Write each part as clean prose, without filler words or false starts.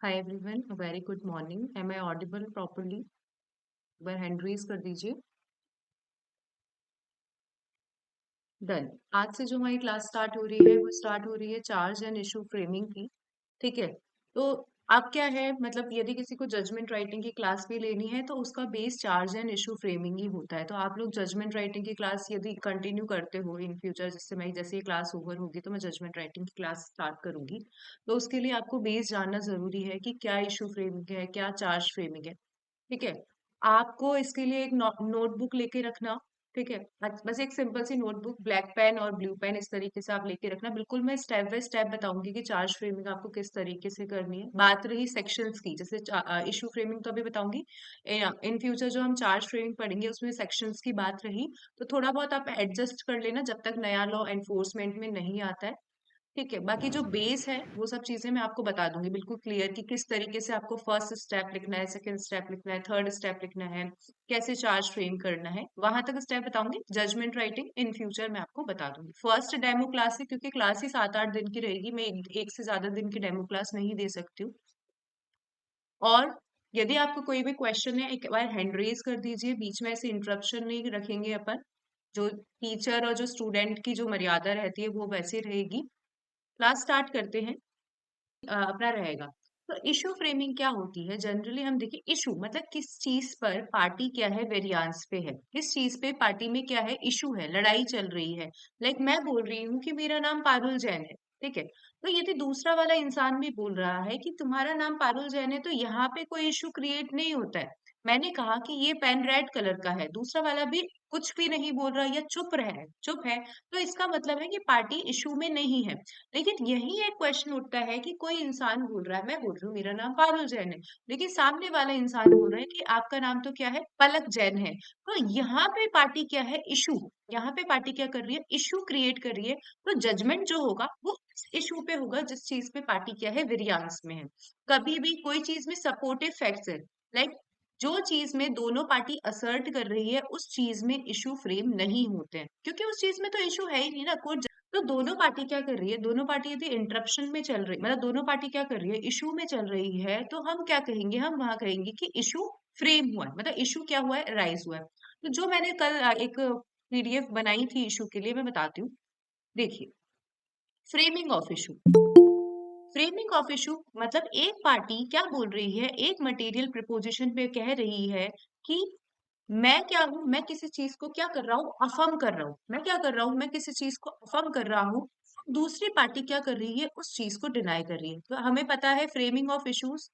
Hi everyone, a very good morning. Am I audible properly? एक बार hand raise कर दीजिए। डन। आज से जो हमारी क्लास स्टार्ट हो रही है वो स्टार्ट हो रही है चार्ज एंड इशू फ्रेमिंग की। ठीक है। तो आप क्या है, मतलब यदि किसी को जजमेंट राइटिंग की क्लास भी लेनी है तो उसका base charge and issue framing ही होता है। तो आप लोग जजमेंट राइटिंग की क्लास यदि कंटिन्यू करते हो इन फ्यूचर, जिससे मैं जैसे ये क्लास ओवर होगी तो मैं जजमेंट राइटिंग की क्लास स्टार्ट करूंगी, तो उसके लिए आपको बेस जानना जरूरी है कि क्या इशू फ्रेमिंग है, क्या चार्ज फ्रेमिंग है। ठीक है। आपको इसके लिए एक नोटबुक लेके रखना। ठीक है। बस एक सिंपल सी नोटबुक, ब्लैक पेन और ब्लू पेन, इस तरीके से आप लेके रखना। बिल्कुल मैं स्टेप बाय स्टेप बताऊंगी कि चार्ज फ्रेमिंग आपको किस तरीके से करनी है। बात रही सेक्शंस की, जैसे इशू फ्रेमिंग तो अभी बताऊंगी। इन फ्यूचर जो हम चार्ज फ्रेमिंग पढ़ेंगे उसमें सेक्शंस की बात रही, तो थोड़ा बहुत आप एडजस्ट कर लेना जब तक नया लॉ एनफोर्समेंट में नहीं आता है। ठीक है। बाकी जो बेस है वो सब चीजें मैं आपको बता दूंगी बिल्कुल क्लियर कि किस तरीके से आपको फर्स्ट स्टेप लिखना है, सेकंड स्टेप लिखना है, थर्ड स्टेप लिखना है, कैसे चार्ज फ्रेम करना है, वहां तक स्टेप बताऊंगी। जजमेंट राइटिंग इन फ्यूचर मैं आपको बता दूंगी। फर्स्ट डेमो क्लास है, क्योंकि क्लास ही 7-8 दिन की रहेगी, मैं एक से ज्यादा दिन की डेमो क्लास नहीं दे सकती हूँ। और यदि आपको कोई भी क्वेश्चन है, एक बार हैंड रेज कर दीजिए। बीच में ऐसे इंटरप्शन नहीं रखेंगे अपन। जो टीचर और जो स्टूडेंट की जो मर्यादा रहती है वो वैसे रहेगी। क्लास स्टार्ट करते हैं। अपना रहेगा। तो इशू फ्रेमिंग क्या होती है? जनरली हम देखिए, इशू मतलब किस चीज पर पार्टी क्या है, वेरियांस पे है, किस चीज पे पार्टी में क्या है, इशू है, लड़ाई चल रही है। लाइक मैं बोल रही हूँ कि मेरा नाम पारुल जैन है। ठीक है। तो यदि दूसरा वाला इंसान भी बोल रहा है कि तुम्हारा नाम पारुल जैन है, तो यहाँ पे कोई इशू क्रिएट नहीं होता है। मैंने कहा कि ये पेन रेड कलर का है, दूसरा वाला भी कुछ भी नहीं बोल रहा या चुप है, तो इसका मतलब है कि पार्टी इशू में नहीं है। लेकिन यही एक क्वेश्चन उठता है कि कोई इंसान बोल रहा है, मैं बोल रही हूँ मेरा नाम पारुल जैन है, लेकिन सामने वाला इंसान बोल रहा है कि आपका नाम तो क्या है, पलक जैन है। तो यहाँ पे पार्टी क्या है, इशू। यहाँ पे पार्टी क्या कर रही है, इशू क्रिएट कर रही है। तो जजमेंट जो होगा वो इशू पे होगा, जिस चीज पे पार्टी क्या है, वेरियांस में है। कभी भी कोई चीज में सपोर्टिव फैक्ट्स है, लाइक जो चीज में दोनों पार्टी असर्ट कर रही है उस चीज में इशू फ्रेम नहीं होते हैं, क्योंकि उस चीज में तो इशू है ही नहीं ना। कोई तो दोनों पार्टी क्या कर रही है, दोनों पार्टी यदि इंटरप्शन में चल रही, मतलब दोनों पार्टी क्या कर रही है, इशू में चल रही है, तो हम क्या कहेंगे, हम वहां कहेंगे कि इशू फ्रेम हुआ है, मतलब इशू क्या हुआ है, राइज हुआ है। तो जो मैंने कल एक पीडीएफ बनाई थी इशू के लिए, मैं बताती हूँ। देखिए, framing of issue. Framing of issue मतलब एक पार्टी क्या बोल रही है, एक मटेरियल प्रिपोजिशन पे कह रही है कि मैं क्या हूं, मैं किसी चीज को क्या कर रहा हूँ, अफर्म कर रहा हूँ। मैं क्या कर रहा हूँ, मैं किसी चीज को अफर्म कर रहा हूँ। दूसरी पार्टी क्या कर रही है, उस चीज को डिनाई कर रही है। तो हमें पता है फ्रेमिंग ऑफ इश्यूज,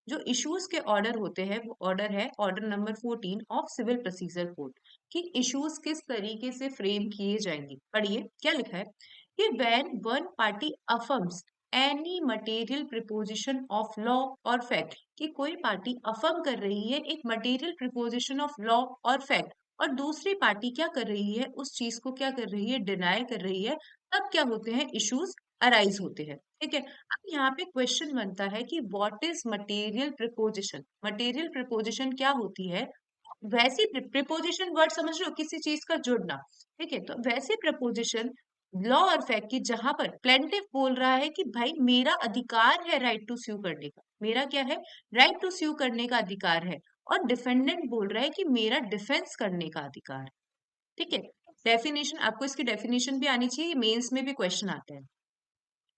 जो इश्यूज के ऑर्डर होते हैं वो ऑर्डर है order number 14 of civil procedure code, कि इश्यूज किस तरीके से फ्रेम किए जाएंगे। पढ़िए क्या लिखा है कि when one party affirms any material proposition of law और फैक्ट, कि कोई पार्टी अफर्म कर रही है एक मटेरियल प्रिपोजिशन ऑफ लॉ और फैक्ट, और दूसरी पार्टी क्या कर रही है, उस चीज को क्या कर रही है, डिनाई कर रही है, तब क्या होते हैं, इश्यूज अराइज होते हैं। ठीक है। अब यहाँ पे क्वेश्चन बनता है कि what is material preposition. Material preposition क्या होती है? वैसी प्रिपोजिशन, वर्ड समझ रहे हो, किसी चीज का जुड़ना। ठीक है। तो वैसे प्रपोजिशन लॉ और फैक्ट की, जहां पर प्लेंटिव बोल रहा है कि भाई मेरा अधिकार है राइट टू स्यू करने का, मेरा क्या है, राइट टू स्यू करने का अधिकार है, और डिफेंडेंट बोल रहा है कि मेरा डिफेंस करने का अधिकार है। ठीक है। डेफिनेशन, आपको इसकी डेफिनेशन भी आनी चाहिए, मेंस में भी क्वेश्चन आते हैं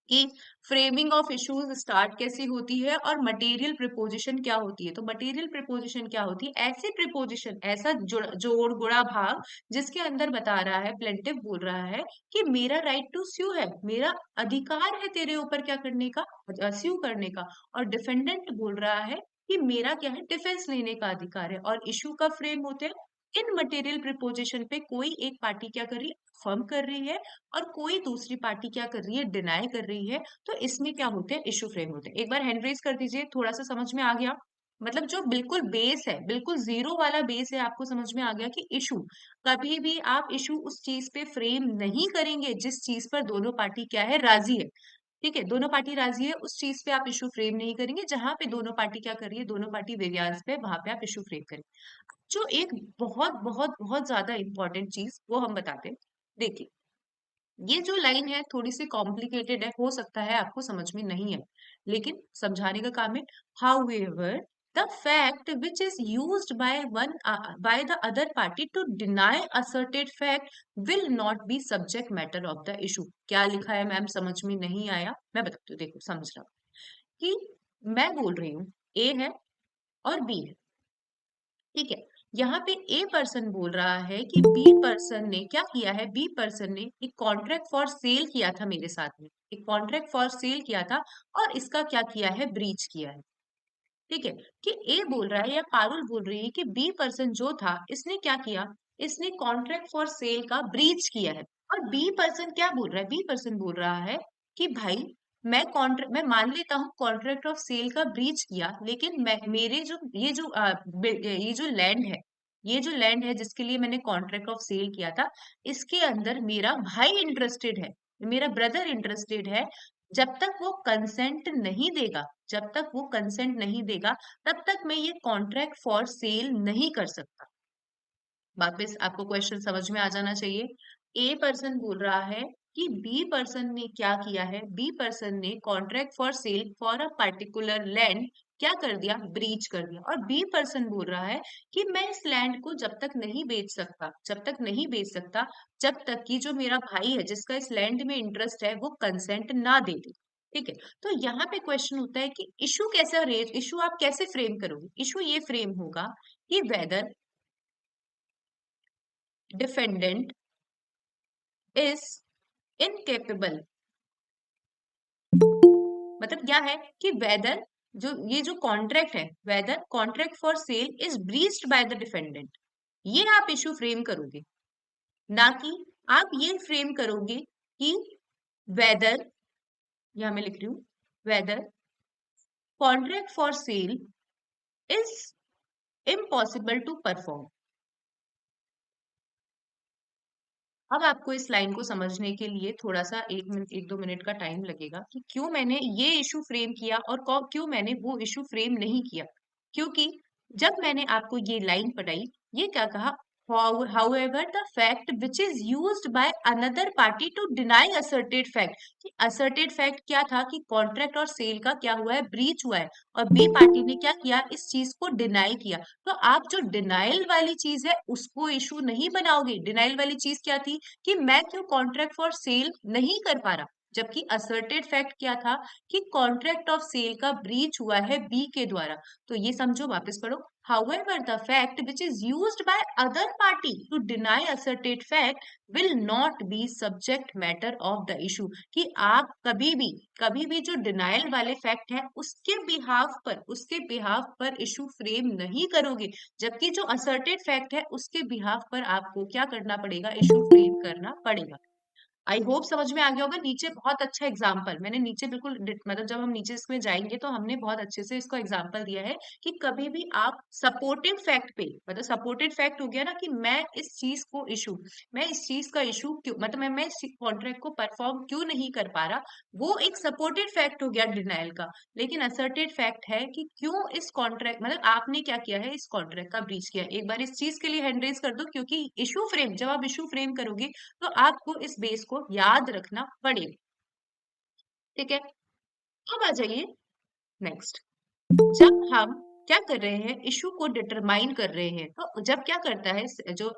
कि फ्रेमिंग ऑफ इश्यूज स्टार्ट कैसी होती है और मटेरियल प्रिपोजिशन क्या होती है। तो मटेरियल प्रिपोजिशन क्या होती है, ऐसी प्रिपोजिशन, ऐसा जोड़ गुणा भाग जिसके अंदर बता रहा है, प्लेंटिव बोल रहा है कि मेरा राइट टू स्यू है, मेरा अधिकार है तेरे ऊपर क्या करने का, स्यू करने का। और डिफेंडेंट बोल रहा है कि मेरा क्या है, डिफेंस लेने का अधिकार है। और इशू का फ्रेम होते हैं इन मटेरियल प्रिपोजिशन पे, कोई एक पार्टी क्या कर रही है, फर्म कर रही है, और कोई दूसरी पार्टी क्या कर रही है, डिनाई कर रही है। तो इसमें क्या होते हैं, इशू फ्रेम होते हैं। एक बार हैंड रेज कर दीजिए, थोड़ा सा समझ में आ गया? मतलब जो बिल्कुल बेस है, बिल्कुल जीरो वाला बेस है, आपको समझ में आ गया कि इशू, कभी भी आप इशू उस चीज पे फ्रेम नहीं करेंगे जिस चीज पर दोनों पार्टी क्या है, राजी है। ठीक है। दोनों पार्टी राजी है उस चीज पे आप इशू फ्रेम नहीं करेंगे। जहां पे दोनों पार्टी क्या कर रही है, दोनों पार्टी वेरियांस पे, वहां पे आप इशू फ्रेम करेंगे। जो एक बहुत बहुत बहुत ज्यादा इंपॉर्टेंट चीज वो हम बताते हैं। देखिए, ये जो लाइन है थोड़ी सी कॉम्प्लिकेटेड है, हो सकता है आपको समझ में नहीं है, लेकिन समझाने का काम है। However the fact which is used by one by the other party to deny asserted fact will not be subject matter of the issue. क्या लिखा है मैम, समझ में नहीं आया? मैं बताती हूँ, देखो समझ रहा हूँ कि मैं बोल रही हूँ ए है और बी है, ठीक है। यहाँ पे ए पर्सन बोल रहा है कि बी पर्सन ने क्या किया है, बी पर्सन ने एक कॉन्ट्रैक्ट फॉर सेल किया था मेरे साथ में, एक कॉन्ट्रैक्ट फॉर सेल किया था और इसका क्या किया है, ब्रीच किया है। ठीक है, कि ए बोल रहा है या पारुल बोल रही है कि बी पर्सन जो था इसने क्या किया, इसने कॉन्ट्रैक्ट फॉर सेल का ब्रीच किया है। और बी पर्सन क्या बोल रहा है, बी पर्सन बोल रहा है कि भाई मैं मान लेता हूँ कॉन्ट्रैक्ट ऑफ सेल का ब्रीच किया, लेकिन मैं मेरे जो ये जो लैंड है, ये जो लैंड है जिसके लिए मैंने कॉन्ट्रैक्ट ऑफ सेल किया था, इसके अंदर मेरा भाई इंटरेस्टेड है, मेरा ब्रदर इंटरेस्टेड है। जब तक वो कंसेंट नहीं देगा, जब तक वो कंसेंट नहीं देगा, तब तक मैं ये कॉन्ट्रैक्ट फॉर सेल नहीं कर सकता। वापस आपको क्वेश्चन समझ में आ जाना चाहिए। ए पर्सन बोल रहा है कि बी पर्सन ने क्या किया है, बी पर्सन ने contract for cell for a particular land क्या कर दिया, ब्रीच कर दिया। और बी पर्सन बोल रहा है कि मैं इस लैंड को जब तक नहीं बेच सकता, जब तक नहीं बेच सकता, जब तक कि जो मेरा भाई है जिसका इस लैंड में इंटरेस्ट है वो कंसेंट ना दे दे। ठीक है, तो यहाँ पे क्वेश्चन होता है कि इशू कैसे रेज, इशू आप कैसे फ्रेम करोगे? इशू ये फ्रेम होगा कि वेदर डिफेंडेंट इज इनकेपेबल, मतलब क्या है कि वेदर जो ये जो कॉन्ट्रैक्ट है, whether contract for sale is breached by the defendant, ये आप इशू फ्रेम करोगे। ना कि आप ये फ्रेम करोगे कि वेदर, यहां मैं लिख रही हूं, whether contract for sale is impossible to perform. अब आपको इस लाइन को समझने के लिए थोड़ा सा 1 मिनट 1-2 मिनट का टाइम लगेगा कि क्यों मैंने ये इशू फ्रेम किया और क्यों मैंने वो इशू फ्रेम नहीं किया। क्योंकि जब मैंने आपको ये लाइन पढ़ाई, ये क्या कहा, however the fact which is used by another party to deny asserted fact, कि asserted fact क्या था कि कॉन्ट्रैक्ट और सेल का क्या हुआ है, ब्रीच हुआ है, और बी पार्टी ने क्या किया, इस चीज को डिनाई किया। तो आप जो डिनाइल वाली चीज है उसको इशू नहीं बनाओगे। डिनाइल वाली चीज क्या थी कि मैं क्यों कॉन्ट्रैक्ट फॉर सेल नहीं कर पा रहा, जबकि असर्टेड फैक्ट क्या था कि कॉन्ट्रैक्ट ऑफ सेल का ब्रीच हुआ है बी के द्वारा। तो ये समझो, वापस पढ़ो। However, the fact which is used by other party to deny asserted fact will not be subject matter of the issue, कि आप कभी भी जो डिनायल वाले फैक्ट है उसके बिहाफ पर इशू फ्रेम नहीं करोगे, जबकि जो असर्टेड फैक्ट है उसके बिहाफ पर आपको क्या करना पड़ेगा, इशू फ्रेम करना पड़ेगा। आई होप समझ में आ गया होगा। नीचे बहुत अच्छा एग्जाम्पल मैंने नीचे बिल्कुल मतलब जब हम नीचे इसमें जाएंगे तो हमने बहुत अच्छे से इसको एग्जाम्पल दिया है कि कभी भी आप सपोर्टेड फैक्ट पे, मतलब सपोर्टेड फैक्ट हो गया ना कि मैं इस चीज का इशू क्यों, मतलब मैं इस कॉन्ट्रैक्ट को परफॉर्म क्यों नहीं कर पा रहा, वो एक सपोर्टेड फैक्ट हो गया डिनाइल का। लेकिन असर्टेड फैक्ट है कि क्यों इस कॉन्ट्रैक्ट, मतलब आपने क्या किया है, इस कॉन्ट्रैक्ट का ब्रीच किया। एक बार इस चीज के लिए हैंड रेज कर दो, क्योंकि इशू फ्रेम, जब आप इशू फ्रेम करोगे तो आपको इस बेस को याद रखना पड़ेगा। ठीक है, अब आ जाइए नेक्स्ट। जब हम क्या कर रहे हैं, इशू को डिटरमाइन कर रहे हैं, तो जब क्या करता है, जो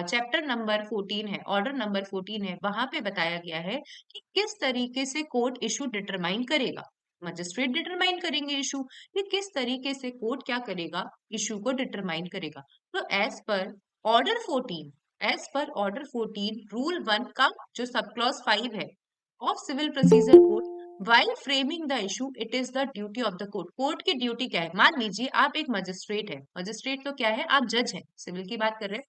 चैप्टर नंबर 14 है, ऑर्डर नंबर 14 है, वहां पे बताया गया है कि किस तरीके से कोर्ट इशू डिटरमाइन करेगा। मजिस्ट्रेट डिटरमाइन करेंगे इशू, ये किस तरीके से कोर्ट क्या करेगा, इशू को डिटरमाइन करेगा। तो order 14 as per order 14 rule 1 का जो सब क्लॉज 5 है of civil procedure code, while framing the issue it is the duty of the court, court की ड्यूटी क्या है, मान लीजिए आप एक मजिस्ट्रेट है, मजिस्ट्रेट तो क्या है, आप जज है, सिविल की बात कर रहे हैं,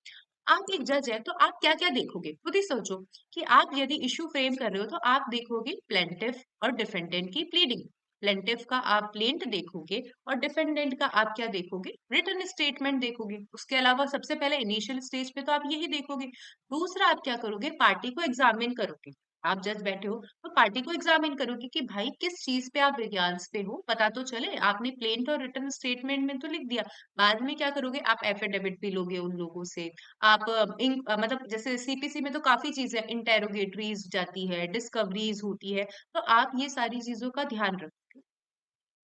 आप एक जज है, तो आप क्या क्या देखोगे, खुद ही सोचो कि आप यदि इशू फ्रेम कर रहे हो तो आप देखोगे प्लेंटिफ और डिफेंडेंट की प्लीडिंग। प्लेंटिफ का आप प्लेंट देखोगे और डिफेंडेंट का आप क्या देखोगे, रिटर्न स्टेटमेंट देखोगे। उसके अलावा सबसे पहले इनिशियल स्टेज पे तो आप यही देखोगे। दूसरा आप क्या करोगे, पार्टी को एग्जामिन करोगे। आप जज बैठे हो तो पार्टी को एग्जामिन करोगे कि भाई किस चीज पे आप विज्ञान पे हो, पता तो चले। आपने प्लेन और रिटर्न स्टेटमेंट में तो लिख दिया, बाद में क्या करोगे, आप एफिडेविट भी लोगे उन लोगों से। आप मतलब जैसे सीपीसी में तो काफी चीजें, इंटेरोगेटरीज जाती है, डिस्कवरीज होती है, तो आप ये सारी चीजों का ध्यान रखोगे।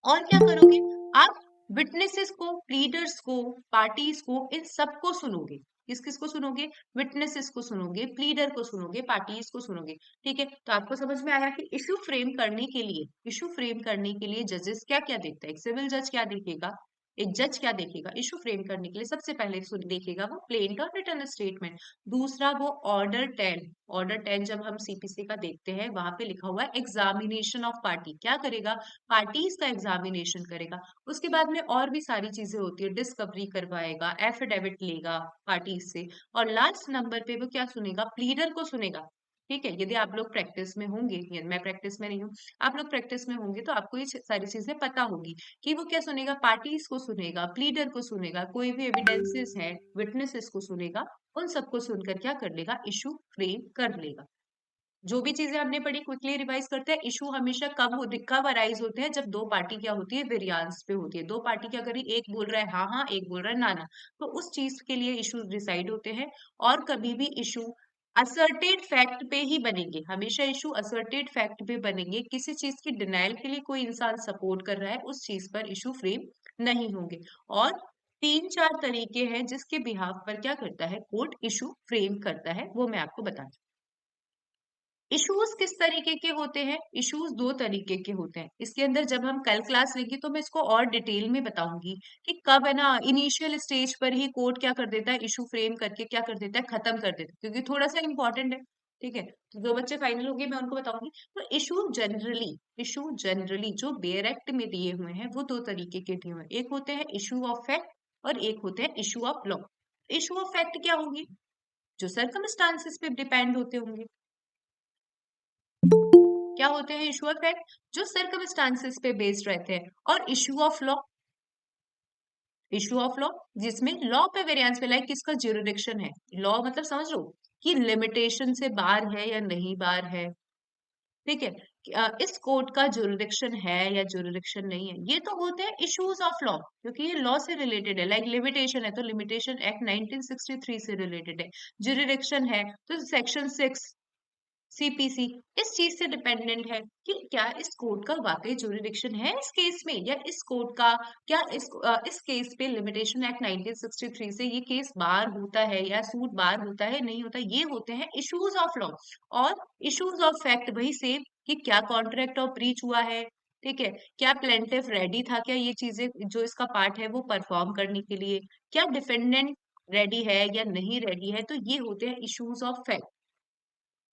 और क्या करोगे, आप विटनेसेस को, प्लीडर्स को, पार्टीज को, इन सबको सुनोगे। किस किस को सुनोगे, विटनेसेस को सुनोगे, प्लीडर को सुनोगे, पार्टीज को सुनोगे। ठीक है, तो आपको समझ में आया कि इशू फ्रेम करने के लिए, इशू फ्रेम करने के लिए जजेस क्या क्या देखता है, एक सिविल जज क्या देखेगा, एक जज क्या देखेगा इशू फ्रेम करने के लिए, सबसे पहले देखेगा वो प्लेन और रिटर्न स्टेटमेंट। दूसरा वो ऑर्डर 10, ऑर्डर 10 जब हम सीपीसी का देखते हैं, वहां पे लिखा हुआ है एग्जामिनेशन ऑफ पार्टी, क्या करेगा, पार्टीज का एग्जामिनेशन करेगा। उसके बाद में और भी सारी चीजें होती है, डिस्कवरी करवाएगा, एफिडेविट लेगा पार्टीज से, और लास्ट नंबर पे वो क्या सुनेगा, प्लीडर को सुनेगा। ठीक है, यदि आप लोग प्रैक्टिस में होंगे, मैं प्रैक्टिस में नहीं हूँ, आप लोग प्रैक्टिस में होंगे तो आपको ये सारी चीजें पता होगी कि वो क्या सुनेगा, पार्टीज को सुनेगा, प्लीडर को सुनेगा, कोई भी एविडेंसेस है, विटनेसेस को सुनेगा, उन सबको सुनकर क्या कर लेगा, इशू फ्रेम कर लेगा। जो भी चीजें हमने पढ़ी क्विकली रिवाइज करते हैं। इशू हमेशा कब अराइज होते हैं, जब दो पार्टी क्या होती है, वेरियांस पे होती है। दो पार्टी क्या करी, एक बोल रहा है हाँ हाँ, एक बोल रहा है ना ना, तो उस चीज के लिए इशू डिसाइड होते हैं। और कभी भी इशू असर्टेड फैक्ट पे ही बनेंगे, हमेशा इशू असर्टेड फैक्ट पे बनेंगे। किसी चीज की डिनाइल के लिए कोई इंसान सपोर्ट कर रहा है, उस चीज पर इशू फ्रेम नहीं होंगे। और तीन चार तरीके हैं जिसके बिहाफ पर क्या करता है, कोर्ट इशू फ्रेम करता है, वो मैं आपको बता। इश्यूज किस तरीके के होते हैं, इश्यूज दो तरीके के होते हैं। इसके अंदर जब हम कल क्लास लेंगे तो मैं इसको और डिटेल में बताऊंगी कि कब है ना, इनिशियल स्टेज पर ही कोर्ट क्या कर देता है, इशू फ्रेम करके क्या कर देता है, खत्म कर देता है, क्योंकि थोड़ा सा इंपॉर्टेंट है। ठीक है, तो जो बच्चे फाइनल होंगे मैं उनको बताऊंगी। तो इशू जनरली जो बेयर एक्ट में दिए हुए हैं वो दो तरीके के दिए हुए हैं, एक होते हैं इशू ऑफ फैक्ट और एक होते हैं issue of law. Issue of fact क्या होंगी, जो सर्कमस्टांसेस पे डिपेंड होते होंगे। क्या होते हैं इशू ऑफ फैक्ट, जो सर्कमस्टांसेस पे बेस्ड रहते हैं। और इशू ऑफ लॉ जिसमें लॉ पे वेरिएंस पे, लाइक किसका ज्यूरिडिक्शन है, लॉ मतलब समझ लो कि लिमिटेशन से बाहर है या नहीं बाहर है। ठीक है, कि, इस कोर्ट का ज्यूरिडिक्शन है या ज्यूरिडिक्शन नहीं है, ये तो होते हैं इश्यूज ऑफ लॉ, क्योंकि ये लॉ से रिलेटेड है। लाइक लिमिटेशन है तो लिमिटेशन एक्ट 1963 से रिलेटेड है। ज्यूरिडिक्शन है तो सेक्शन 6 सीपीसी इस चीज से डिपेंडेंट है कि क्या इस कोर्ट का वाकई ज्यूरिडिक्शन है इस केस में, या इस कोर्ट का क्या इस केस पे लिमिटेशन एक्ट 1963 से ये केस बार होता है या सूट बार होता है, नहीं होता। ये होते हैं इश्यूज ऑफ लॉ। और इश्यूज ऑफ फैक्ट वही सेम, कि क्या कॉन्ट्रैक्ट ऑफ ब्रीच हुआ है, ठीक है, क्या प्लेंटिफ रेडी था, क्या ये चीजें जो इसका पार्ट है वो परफॉर्म करने के लिए, क्या डिफेंडेंट रेडी है या नहीं रेडी है, तो ये होते हैं इश्यूज ऑफ फैक्ट।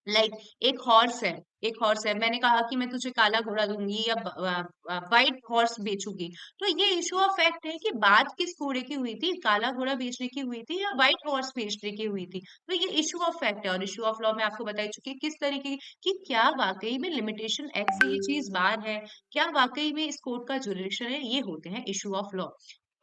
लाइक एक हॉर्स है, मैंने कहा कि मैं तुझे काला घोड़ा दूंगी या व्हाइट हॉर्स बेचूंगी, तो ये इशू ऑफ फैक्ट है कि बात किस घोड़े की हुई थी, काला घोड़ा बेचने की हुई थी या व्हाइट हॉर्स बेचने की हुई थी। तो ये इशू ऑफ फैक्ट है। और इशू ऑफ लॉ में आपको बताई चुकी है किस तरीके की, कि क्या वाकई में लिमिटेशन एक्ट से ये चीज बाहर है, क्या वाकई में इस कोर्ट का जुरिडिक्शन है, ये होते हैं इशू ऑफ लॉ।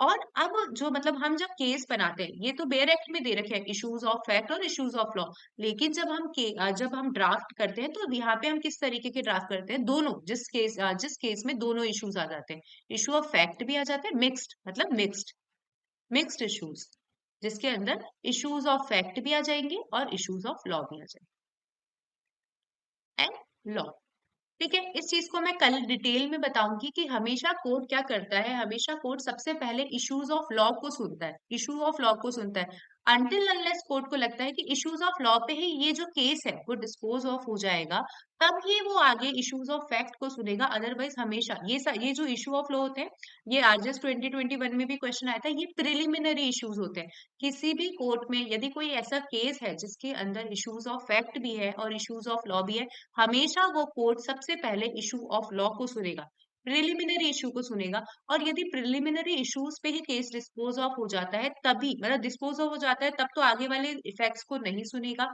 और अब जो मतलब हम जब केस बनाते हैं, ये तो बेयर एक्ट में दे रखे हैं इश्यूज ऑफ फैक्ट और इश्यूज ऑफ लॉ, लेकिन जब हम ड्राफ्ट करते हैं तो यहाँ पे हम किस तरीके के ड्राफ्ट करते हैं, दोनों, जिस केस में दोनों इश्यूज आ जाते हैं, इशू ऑफ फैक्ट भी आ जाते हैं, मिक्स्ड मतलब मिक्स्ड इश्यूज, जिसके अंदर इश्यूज ऑफ फैक्ट भी आ जाएंगे और इश्यूज ऑफ लॉ भी आ जाएंगे, एंड लॉ। ठीक है, इस चीज को मैं कल डिटेल में बताऊंगी कि हमेशा कोर्ट क्या करता है, हमेशा कोर्ट सबसे पहले इश्यूज ऑफ लॉ को सुनता है, इशू ऑफ लॉ को सुनता है। अनटिल अनलेस कोर्ट को लगता है कि इश्यूज ऑफ लॉ पे ही ये जो केस है वो डिस्पोज ऑफ हो जाएगा, तब ही वो आगे इश्यूज ऑफ फैक्ट को सुनेगा। अदरवाइज हमेशा ये जो इशू ऑफ लॉ होते हैं, ये आरजेएस 2021 में भी क्वेश्चन आया था, ये प्रिलिमिनरी इश्यूज होते हैं। किसी भी कोर्ट में यदि कोई ऐसा केस है जिसके अंदर इश्यूज ऑफ फैक्ट भी है और इश्यूज ऑफ लॉ भी है, हमेशा वो कोर्ट सबसे पहले इशू ऑफ लॉ को सुनेगा, प्रिलिमिनरी इशू को सुनेगा। और यदि प्रिलिमिनरी इश्यूज पे ही केस डिस्पोज ऑफ हो जाता है, तभी मतलब डिस्पोज ऑफ हो जाता है, तब तो आगे वाले इफेक्ट्स को नहीं सुनेगा।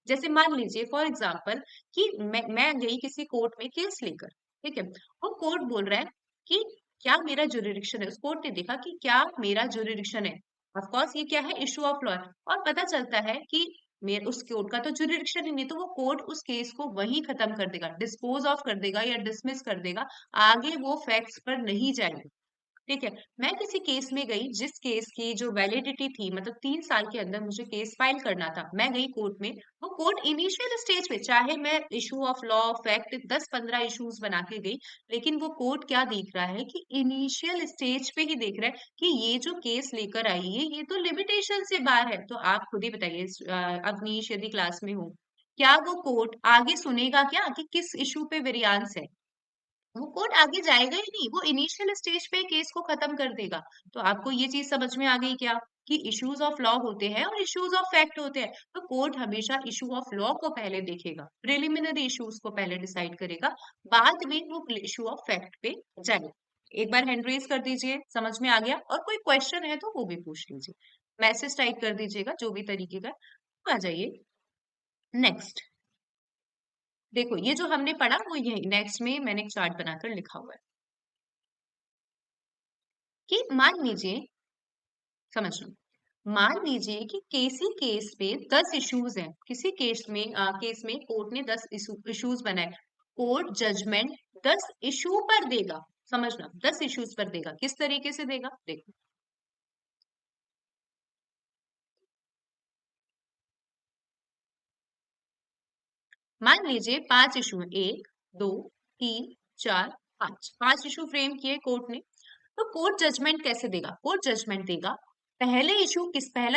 जैसे मान लीजिए फॉर एग्जांपल कि मैं गई किसी कोर्ट में केस लेकर, ठीक है, वो कोर्ट बोल रहा है कि क्या मेरा जुरिडिक्शन है, उस कोर्ट ने देखा कि क्या मेरा जुरिडिक्शन है। ऑफ कोर्स ये क्या है, इशू ऑफ लॉ है। और पता चलता है कि मेरे उस कोर्ट का तो जुरिडिक्शन ही नहीं, तो वो कोर्ट उस केस को वहीं खत्म कर देगा, डिस्पोज ऑफ कर देगा या डिसमिस कर देगा, आगे वो फैक्ट्स पर नहीं जाएगा। ठीक है। मैं किसी केस में गई जिस केस की जो वैलिडिटी थी, मतलब 3 साल के अंदर मुझे केस फाइल करना था, मैं गई कोर्ट में। वो कोर्ट इनिशियल स्टेज पे, चाहे मैं issue of law fact 10-15 issues बना के गई, लेकिन वो कोर्ट क्या देख रहा है कि इनिशियल स्टेज पे ही देख रहा है कि ये जो केस लेकर आई है ये तो लिमिटेशन से बाहर है। तो आप खुद ही बताइए, अवनीश यदि क्लास में हो, क्या वो कोर्ट आगे सुनेगा क्या कि किस इशू पे वेरियांस है? वो कोर्ट आगे जाएगा ही नहीं, वो इनिशियल स्टेज पे केस को खत्म कर देगा। तो आपको ये चीज समझ में आ गई क्या, कि इश्यूज ऑफ लॉ होते हैं और इश्यूज ऑफ फैक्ट होते हैं। तो कोर्ट हमेशा इशू ऑफ लॉ को पहले देखेगा, प्रिलिमिनरी इश्यूज को पहले डिसाइड करेगा, बाद में वो इशू ऑफ फैक्ट पे जाएगा। एक बार हैंड रेज कर दीजिए, समझ में आ गया? और कोई क्वेश्चन है तो वो भी पूछ लीजिए, मैसेज टाइप कर दीजिएगा, जो भी तरीके का। तो आ जाइए नेक्स्ट। देखो ये जो हमने पढ़ा वो ये नेक्स्ट में मैंने एक चार्ट बनाकर लिखा हुआ है कि मान लीजिए, समझ लो, मान लीजिए कि किसी केस में 10 इश्यूज हैं, किसी केस में कोर्ट ने 10 इश्यूज बनाए, कोर्ट जजमेंट 10 इशू पर देगा। समझना, 10 इश्यूज पर देगा, किस तरीके से देगा देखो। मान लीजिए 5 इशू है, 1, 2, 3, 4, 5, 5 इशू फ्रेम किए कोर्ट ने। तो कोर्ट जजमेंट कैसे देगा? कोर्ट जजमेंट देगा, पहला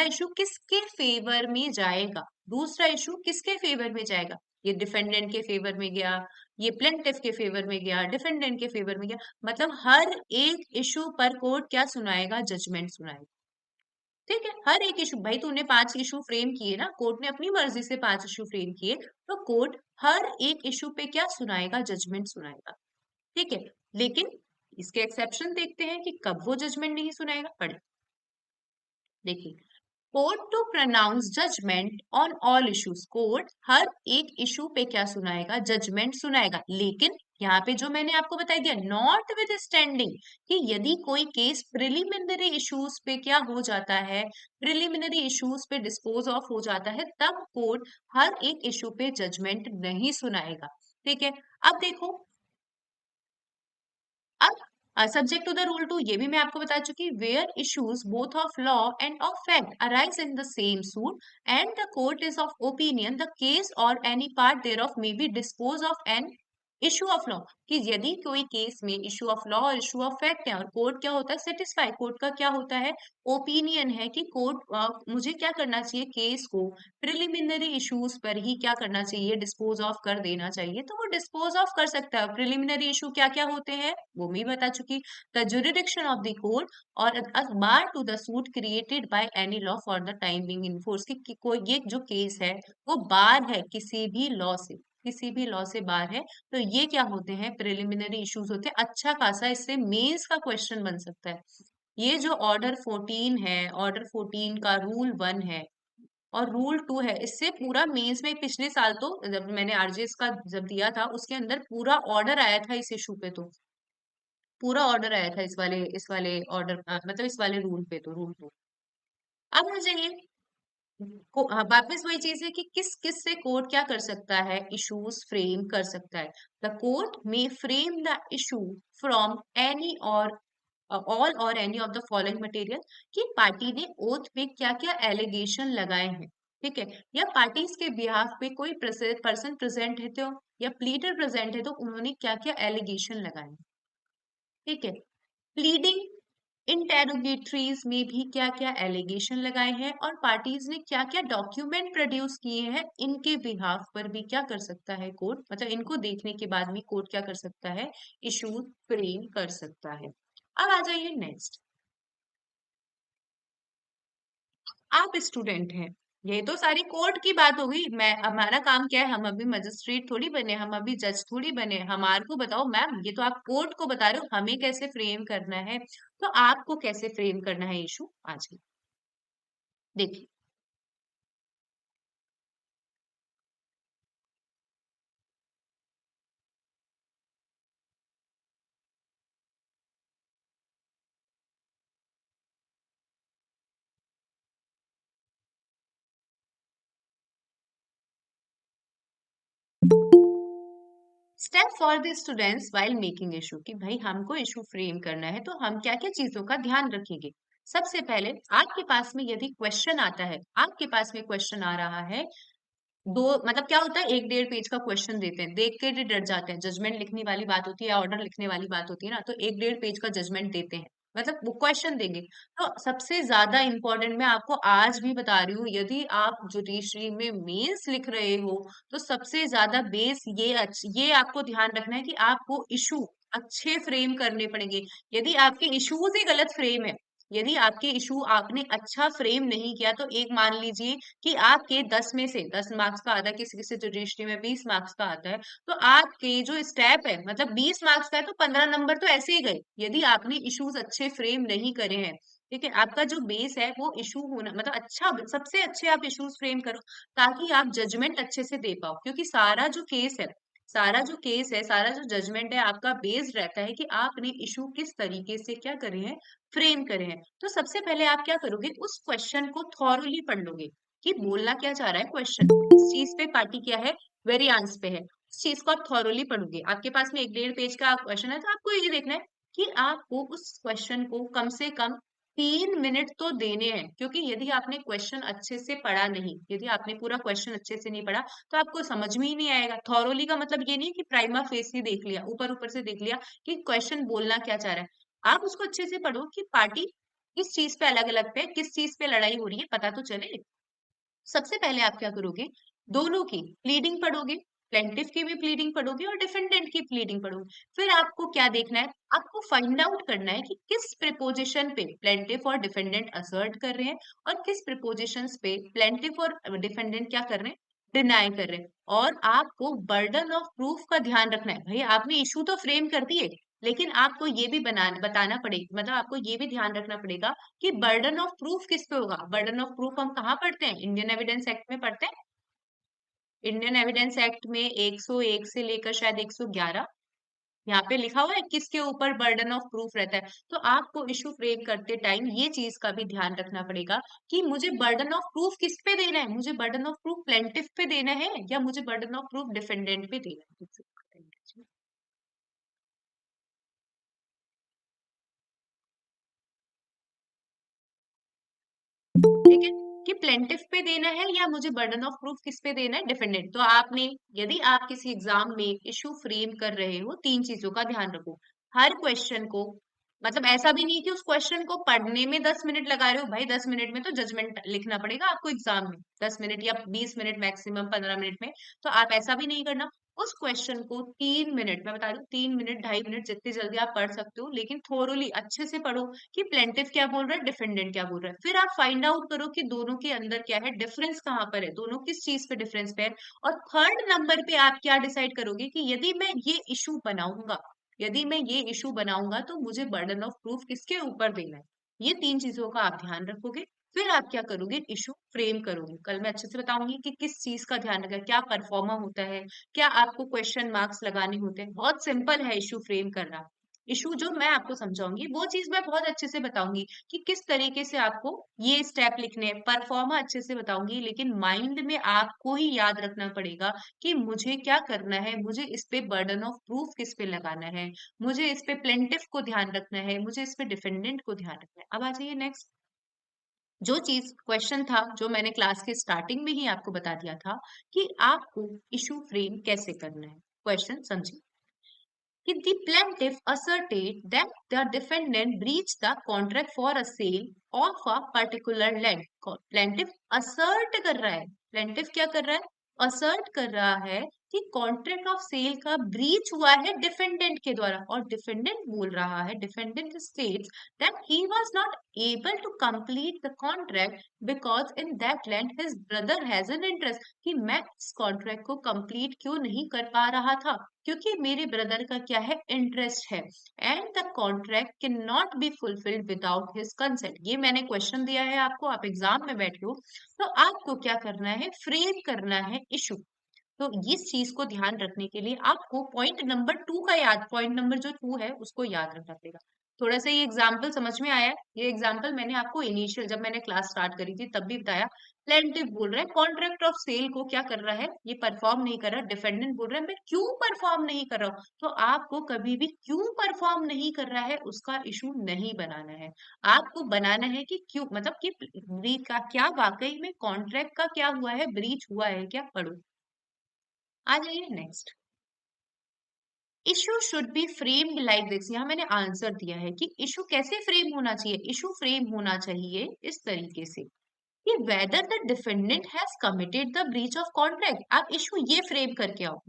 इशू किसके फेवर में जाएगा, दूसरा इशू किसके फेवर में जाएगा, ये डिफेंडेंट के फेवर में गया, ये प्लेंटिफ के फेवर में गया, डिफेंडेंट के फेवर में गया, मतलब हर एक इशू पर कोर्ट क्या सुनाएगा, जजमेंट सुनाएगा। ठीक है, हर एक इशू, भाई तूने 5 इशू फ्रेम किए ना, कोर्ट ने अपनी मर्जी से 5 इशू फ्रेम किए, तो कोर्ट हर एक इशू पे क्या सुनाएगा, जजमेंट सुनाएगा। ठीक है, लेकिन इसके एक्सेप्शन देखते हैं कि कब वो जजमेंट नहीं सुनाएगा, पढ़े देखिए। Court to pronounce judgement on all issues, court हर एक इशू पे क्या सुनाएगा, जजमेंट सुनाएगा, लेकिन यहाँ पे जो मैंने आपको बता दिया, नॉट विद स्टैंडिंग, कि यदि कोई केस प्रिलिमिनरी इश्यूज पे क्या हो जाता है, प्रिलिमिनरी इश्यूज पे डिस्पोज ऑफ हो जाता है, तब कोर्ट हर एक इशू पे जजमेंट नहीं सुनाएगा। ठीक है, अब देखो, अब subject to the rule two, ये भी मैं आपको बता चुकी, where issues both of law and of fact arise in the same suit and the court is of opinion the case और any part thereof may be dispose of an issue of law, कि यदि कोई case में issue of law और issue of fact है और court क्या होता है, सेटिस्फाई, कोर्ट का क्या होता है, ओपिनियन है कि कोर्ट मुझे क्या करना चाहिए, केस को प्रिलिमिनरी इश्यूज पर ही क्या करना चाहिए, डिस्पोज ऑफ कर देना चाहिए, तो वो डिस्पोज ऑफ कर सकता है। प्रिलिमिनरी इशू क्या क्या होते हैं वो मैं बता चुकी, the jurisdiction of the court और bar to the suit created by any law for the time being in force, कि कोई ये जो केस है वो बार है किसी भी लॉ से, किसी भी लॉ से बार है। तो ये क्या होते हैं, प्रिलिमिनरी इश्यूज होते हैं। अच्छा खासा इससे मेंस का क्वेश्चन बन सकता है। ये जो ऑर्डर 14 है, ऑर्डर 14 का रूल 1 है और रूल 2 है, इससे पूरा मेंस में पिछले साल तो जब मैंने आरजेएस का जब दिया था उसके अंदर पूरा ऑर्डर आया था इस इशू पे, तो पूरा ऑर्डर आया था इस वाले ऑर्डर, मतलब इस वाले रूल पे, तो रूल 2। अब आ जाइए हाँ, वापस वही चीज है कि किस किस से कोर्ट क्या कर सकता है, इश्यूज फ्रेम कर सकता है। द कोर्ट में frame the issue from any और ऑल और any of the following material, कि पार्टी ने ओथ पे क्या क्या एलिगेशन लगाए हैं। ठीक है, या पार्टीज के बिहाफ पे कोई पर्सन प्रेजेंट है तो, या प्लीडर प्रेजेंट है तो उन्होंने क्या क्या एलिगेशन लगाए हैं। ठीक है, प्लीडिंग इंटेरोगेटरीज में भी क्या क्या एलिगेशन लगाए हैं और पार्टीज ने क्या क्या डॉक्यूमेंट प्रोड्यूस किए हैं, इनके बिहाफ पर भी क्या कर सकता है कोर्ट, मतलब इनको देखने के बाद भी कोर्ट क्या कर सकता है, इशू फ्रेम कर सकता है। अब आ जाइए नेक्स्ट, आप स्टूडेंट हैं, ये तो सारी कोर्ट की बात हो गई, मैं हमारा काम क्या है, हम अभी मजिस्ट्रेट थोड़ी बने, हम अभी जज थोड़ी बने, हमारे को बताओ मैम, ये तो आप कोर्ट को बता रहे हो हमें कैसे फ्रेम करना है, तो आपको कैसे फ्रेम करना है इशू आज देखिए। Step for the students while making issue, कि भाई हमको इशू फ्रेम करना है तो हम क्या क्या चीजों का ध्यान रखेंगे। सबसे पहले आपके पास में यदि क्वेश्चन आता है, आपके पास में क्वेश्चन आ रहा है, दो मतलब क्या होता है, एक 1.5 पेज का क्वेश्चन देते हैं, देख के ही डर जाते हैं, जजमेंट लिखने वाली बात होती है या ऑर्डर लिखने वाली बात होती है ना, तो 1 1.5 पेज का जजमेंट देते हैं, मतलब वो क्वेश्चन देंगे। तो सबसे ज्यादा इंपॉर्टेंट मैं आपको आज भी बता रही हूँ, यदि आप जुडिशरी में मेंस लिख रहे हो तो सबसे ज्यादा बेस ये आपको ध्यान रखना है कि आपको इशू अच्छे फ्रेम करने पड़ेंगे। यदि आपके इश्यूज ही गलत फ्रेम है, यदि आपके इशू आपने अच्छा फ्रेम नहीं किया, तो एक मान लीजिए कि आपके 10 में से 10 मार्क्स का आता है, किसी किसी रजिस्ट्री में 20 मार्क्स का आता है, तो आपके जो स्टेप है मतलब 20 मार्क्स का है तो 15 नंबर तो ऐसे ही गए, यदि आपने इश्यूज अच्छे फ्रेम नहीं करे हैं। ठीक है, आपका जो बेस है वो इशू होना मतलब अच्छा, सबसे अच्छे आप इश्यूज फ्रेम करो ताकि आप जजमेंट अच्छे से दे पाओ, क्योंकि सारा जो जजमेंट है आपका बेस्ड रहता है कि आपने इशू किस तरीके से क्या करे हैं, फ्रेम करे हैं। तो सबसे पहले आप क्या करोगे, उस क्वेश्चन को थॉरली पढ़ लोगे कि बोलना क्या चाह रहा है क्वेश्चन, किस चीज पे पार्टी क्या है, वेरिएंस पे है, उस चीज को आप थॉरली पढ़ोगे। आपके पास में 1 1.5 पेज का क्वेश्चन है तो आपको ये देखना है कि आपको उस क्वेश्चन को कम से कम 3 मिनट तो देने हैं, क्योंकि यदि आपने क्वेश्चन अच्छे से पढ़ा नहीं, यदि आपने पूरा क्वेश्चन अच्छे से नहीं पढ़ा तो आपको समझ में ही नहीं आएगा। थॉरोली का मतलब ये नहीं कि प्राइमा फेसी देख लिया, ऊपर ऊपर से देख लिया कि क्वेश्चन बोलना क्या चाह रहा है। आप उसको अच्छे से पढ़ो कि पार्टी किस चीज पे अलग अलग पे, किस चीज पे लड़ाई हो रही है, पता तो चले। सबसे पहले आप क्या करोगे, दोनों की प्लीडिंग पढ़ोगे, प्लेंटिफ की भी प्लीडिंग पढ़ोगे और डिफेंडेंट की प्लीडिंग पढ़ोगे। फिर आपको क्या देखना है, आपको फाइंड आउट करना है कि किस प्रिपोजिशन पे प्लेंटिफ और डिफेंडेंट असर्ट कर रहे हैं और किस प्रिपोजिशंस पे प्लेंटिफ और डिफेंडेंट क्या कर रहे हैं, डिनाई कर रहे हैं। और आपको बर्डन ऑफ प्रूफ का ध्यान रखना है, भाई आपने इशू तो फ्रेम कर दिए, लेकिन आपको ये भी बताना पड़ेगा, मतलब आपको ये भी ध्यान रखना पड़ेगा कि बर्डन ऑफ प्रूफ किस पे होगा। बर्डन ऑफ प्रूफ हम कहाँ पढ़ते हैं, इंडियन एविडेंस एक्ट में पढ़ते हैं। इंडियन एविडेंस एक्ट में 101 से लेकर शायद 111 यहाँ पे लिखा हुआ है किसके ऊपर बर्डन ऑफ प्रूफ रहता है। तो आपको इशू फ्रेम करते टाइम ये चीज का भी ध्यान रखना पड़ेगा कि मुझे बर्डन ऑफ प्रूफ किस पे देना है, मुझे बर्डन ऑफ प्रूफ प्लेंटिफ पे देना है या मुझे बर्डन ऑफ प्रूफ डिफेंडेंट पे देना है। ठीक है, कि प्लेंटिफ पे देना है या मुझे बर्डन ऑफ प्रूफ किस पे देना है, डिफेंडेंट। तो आपने, यदि आप किसी एग्जाम में इशू फ्रेम कर रहे हो, तीन चीजों का ध्यान रखो। हर क्वेश्चन को, मतलब ऐसा भी नहीं कि उस क्वेश्चन को पढ़ने में 10 मिनट लगा रहे हो, भाई 10 मिनट में तो जजमेंट लिखना पड़ेगा आपको एग्जाम में, 10 मिनट या 20 मिनट मैक्सिमम 15 मिनट में। तो आप ऐसा भी नहीं करना, उस क्वेश्चन को 3 मिनट, मैं बता रही हूँ 3 मिनट 2.5 मिनट जितनी जल्दी आप पढ़ सकते हो, लेकिन थोरोली अच्छे से पढ़ो कि प्लेंटिफ क्या बोल रहा है, डिफेंडेंट क्या बोल रहा है। फिर आप फाइंड आउट करो कि दोनों के अंदर क्या है, डिफरेंस कहाँ पर है, दोनों किस चीज पे डिफरेंस पे है। और थर्ड नंबर पे आप क्या डिसाइड करोगे कि यदि मैं ये इशू बनाऊंगा, यदि मैं ये इशू बनाऊंगा तो मुझे बर्डन ऑफ प्रूफ किसके ऊपर देना है। ये तीन चीजों का आप ध्यान रखोगे, फिर आप क्या करोगे, इशू फ्रेम करोगे। कल मैं अच्छे से बताऊंगी कि किस चीज का ध्यान रखा, क्या परफॉर्मा होता है, क्या आपको क्वेश्चन मार्क्स लगाने होते हैं। बहुत सिंपल है इशू फ्रेम करना। इशू जो मैं आपको समझाऊंगी वो चीज मैं बहुत अच्छे से बताऊंगी कि किस तरीके से आपको ये स्टेप लिखने हैं, परफॉर्मा अच्छे से बताऊंगी, लेकिन माइंड में आपको ही याद रखना पड़ेगा कि मुझे क्या करना है, मुझे इस पे बर्डन ऑफ प्रूफ किस पे लगाना है, मुझे इस पे प्लेंटिफ को ध्यान रखना है, मुझे इस पे डिफेंडेंट को ध्यान रखना है। अब आ जाइए नेक्स्ट, जो चीज क्वेश्चन था जो मैंने क्लास के स्टार्टिंग में ही आपको बता दिया था कि आपको इशू फ्रेम कैसे करना है। क्वेश्चन समझिए कि the plaintiff asserted that the defendant breached the contract for a sale of a particular land. plaintiff assert कर रहा है, plaintiff क्या कर रहा है, assert कर रहा है कि कॉन्ट्रैक्ट ऑफ सेल का ब्रीच हुआ है डिफेंडेंट के द्वारा। और डिफेंडेंट बोल रहा है, defendant states that he was not able to complete the contract because in that land his brother has an interest, कि मैं इस कॉन्ट्रैक्ट को कंप्लीट क्यों नहीं कर पा रहा था, क्योंकि मेरे ब्रदर का क्या है, इंटरेस्ट है। And the contract can not be fulfilled without his consent. ये मैंने क्वेश्चन दिया है आपको, आप एग्जाम में बैठे हो तो आपको क्या करना है, फ्रेम करना है इशू। तो इस चीज को ध्यान रखने के लिए आपको पॉइंट नंबर 2 का याद, पॉइंट नंबर जो 2 है उसको याद रखना पड़ेगा। थोड़ा सा ये एग्जाम्पल समझ में आया है? ये एग्जाम्पल मैंने आपको इनिशियल जब मैंने क्लास स्टार्ट करी थी तब भी बताया। प्लेंटिफ बोल रहा है कॉन्ट्रैक्ट ऑफ सेल को क्या कर रहा है, ये परफॉर्म नहीं कर रहा। डिफेंडेंट बोल रहा है मैं क्यों परफॉर्म नहीं कर रहा हूँ। तो आपको कभी भी क्यों परफॉर्म नहीं कर रहा है उसका इशू नहीं बनाना है। आपको बनाना है कि क्यों, मतलब कि ब्रीच का क्या, वाकई में कॉन्ट्रैक्ट का क्या हुआ है, ब्रीच हुआ है क्या, पढ़ो। आ जाइए next. Issue should be framed like this. यहाँ मैंने आंसर दिया है कि इशू कैसे फ्रेम होना चाहिए। इशू फ्रेम होना चाहिए इस तरीके से कि whether the defendant has committed the breach of contract. आप इशू ये फ्रेम करके आओ।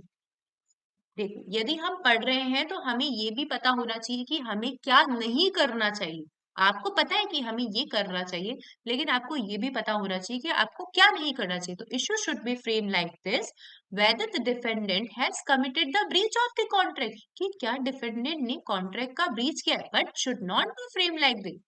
देखो यदि हम पढ़ रहे हैं तो हमें ये भी पता होना चाहिए कि हमें क्या नहीं करना चाहिए। आपको पता है कि हमें ये करना चाहिए, लेकिन आपको ये भी पता होना चाहिए कि आपको क्या नहीं करना चाहिए। तो issue should B frame like this, whether the defendant has committed the breach of the contract, कि क्या डिफेंडेंट ने कॉन्ट्रैक्ट का ब्रीच किया है। But should not be frame like this,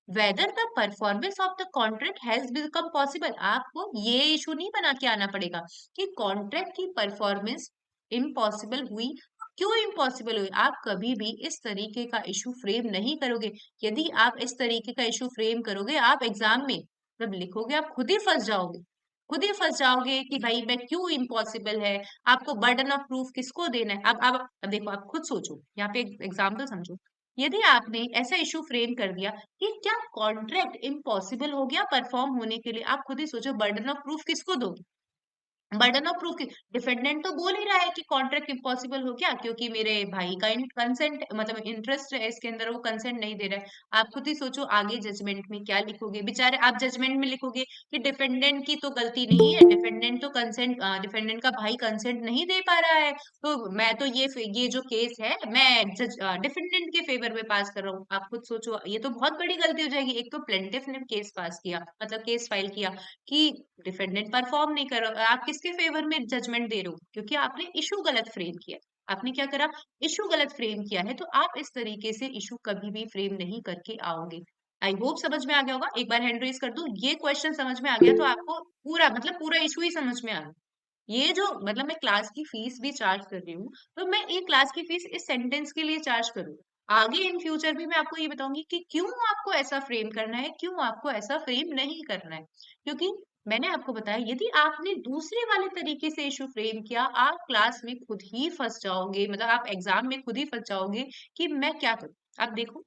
whether the performance of the contract has become possible. आपको ये issue नहीं बना के आना पड़ेगा कि कॉन्ट्रैक्ट की परफॉर्मेंस इम्पॉसिबल हुई। क्यों इम्पॉसिबल हुई, आप कभी भी इस तरीके का इशू फ्रेम नहीं करोगे। यदि आप इस तरीके का इशू फ्रेम करोगे, आप एग्जाम में जब लिखोगे आप खुद ही फंस जाओगे। खुद ही फंस जाओगे कि भाई मैं क्यों इम्पॉसिबल है। आपको बर्डन ऑफ प्रूफ किसको देना है। अब देखो आप खुद सोचो, यहाँ पे एग्जाम्पल समझो। यदि आपने ऐसा इशू फ्रेम कर दिया कि क्या कॉन्ट्रैक्ट इम्पॉसिबल हो गया परफॉर्म होने के लिए, आप खुद ही सोचो बर्डन ऑफ प्रूफ किसको दोगे। बर्डन ऑफ प्रूफ की डिफेंडेंट तो बोल ही रहा है कि कॉन्ट्रैक्ट इम्पॉसिबल हो गया क्योंकि मेरे भाई का कंसेंट, मतलब इंटरेस्ट है इसके अंदर, वो कंसेंट नहीं दे रहा है। आप खुद ही सोचो आगे जजमेंट में क्या लिखोगे। बेचारे आप जजमेंट में लिखोगे कि डिफेंडेंट की तो गलती नहीं है, डिफेंडेंट तो कंसेंट, डिफेंडेंट का भाई कंसेंट नहीं दे पा रहा है, तो मैं तो ये जो केस है मैं डिफेंडेंट के फेवर में पास कर रहा हूँ। आप खुद सोचो, ये तो बहुत बड़ी गलती हो जाएगी। एक तो प्लेंटिफ ने केस पास किया, मतलब केस फाइल किया कि डिफेंडेंट परफॉर्म नहीं कर रहा, आप किसके फेवर में जजमेंट दे रहे हो, क्योंकि आपने इशू गलत फ्रेम किया। आपने क्या करा, इशू गलत फ्रेम किया है। तो आप इस तरीके से इशू कभी भी फ्रेम नहीं करके आओगे। आई होप समझ में आ गया होगा। एक बार हैंड रेज कर दूं, ये क्वेश्चन समझ में आ गया तो आपको पूरा, मतलब पूरा इशू ही समझ में आ गया। ये जो, मतलब मैं क्लास की फीस भी चार्ज कर रही हूँ, तो मैं एक क्लास की फीस इस सेंटेंस के लिए चार्ज करूँ। आगे इन फ्यूचर भी मैं आपको ये बताऊंगी कि क्यों आपको ऐसा फ्रेम करना है, क्यों आपको ऐसा फ्रेम नहीं करना है। क्योंकि मैंने आपको बताया यदि आपने दूसरे वाले तरीके से इशू फ्रेम किया, आप क्लास में खुद ही फंस जाओगे, मतलब आप एग्जाम में खुद ही फंस जाओगे कि मैं क्या करूं। आप देखो,